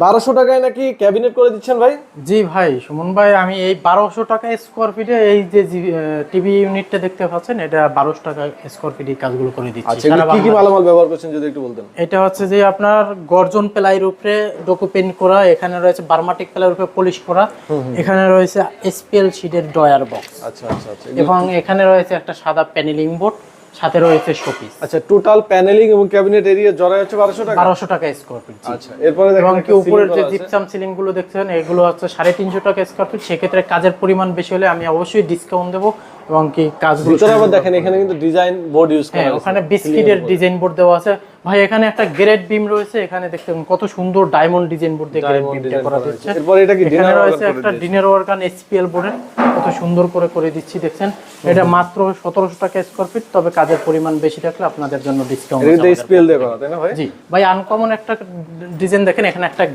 1200 টাকায় নাকি ক্যাবিনেট করে দিচ্ছেন ভাই? জি ভাই সুমন ভাই, আমি এই 1200 টাকা স্কোয়ার ফিটে এই যে টিভি ইউনিটটা দেখতে পাচ্ছেন, এটা 1200 টাকা স্কোয়ার ফিটে কাজগুলো করে দিচ্ছি। আচ্ছা, এগুলো কি কি মালামাল ব্যবহার করছেন যদি একটু বলতেন। এটা হচ্ছে যে আপনার গর্জন প্লাইয়ের উপরে ডোকো পেইন্ট করা, এখানে রয়েছে বার্মাটিক প্লাইয়ের উপরে পলিশ করা, এখানে রয়েছে এসপিএল শীটের ড্রয়ার বক্স। আচ্ছা আচ্ছা আচ্ছা। এবং এখানে রয়েছে একটা সাদা প্যানেলিং বোর্ড, সাথে রয়েছে শোপিস। আচ্ছা, টোটাল প্যানেলিং এবং ক্যাবিনেট এরিয়া জড়াই হচ্ছে 1200 টাকা। 1200 টাকা স্কোয়ার ফিট। আচ্ছা, এরপরে এবং দেখেন কি উপরের যে জিপসাম সিলিং গুলো দেখছেন, এগুলো হচ্ছে 350 টাকা স্কোয়ার ফিট। সেক্ষেত্রে কাজের পরিমাণ বেশি হলে আমি অবশ্যই ডিসকাউন্ট দেবো। এবং কি কাজগুলো ভিতরে আবার দেখেন এখানে কিন্তু ডিজাইন বোর্ড ইউজ করা হ্যাঁ, আছে। ওখানে বিস্কিটের ডিজাইন বোর্ড দেওয়া আছে ভাই। এখানে একটা গ্রেড বিম রয়েছে, এখানে দেখতে কত সুন্দর ডায়মন্ড ডিজাইন বোর্ড দিয়ে গ্রেড বিমটা করা হচ্ছে। এরপর এটা কি এখানে রয়েছে একটা ডিনার ওয়ার্কান এসপিএল বোর্ডের, কত সুন্দর করে দিচ্ছি দেখছেন। এটা মাত্র 1700 টাকা স্কোয়ার ফিট, তবে কাজের পরিমাণ বেশি থাকলে আপনাদের জন্য ডিসকাউন্ট। এটা এসপিএল দিয়ে করা, তাই না ভাই? জি ভাই, আনকমন একটা ডিজাইন দেখেন, এখানে একটা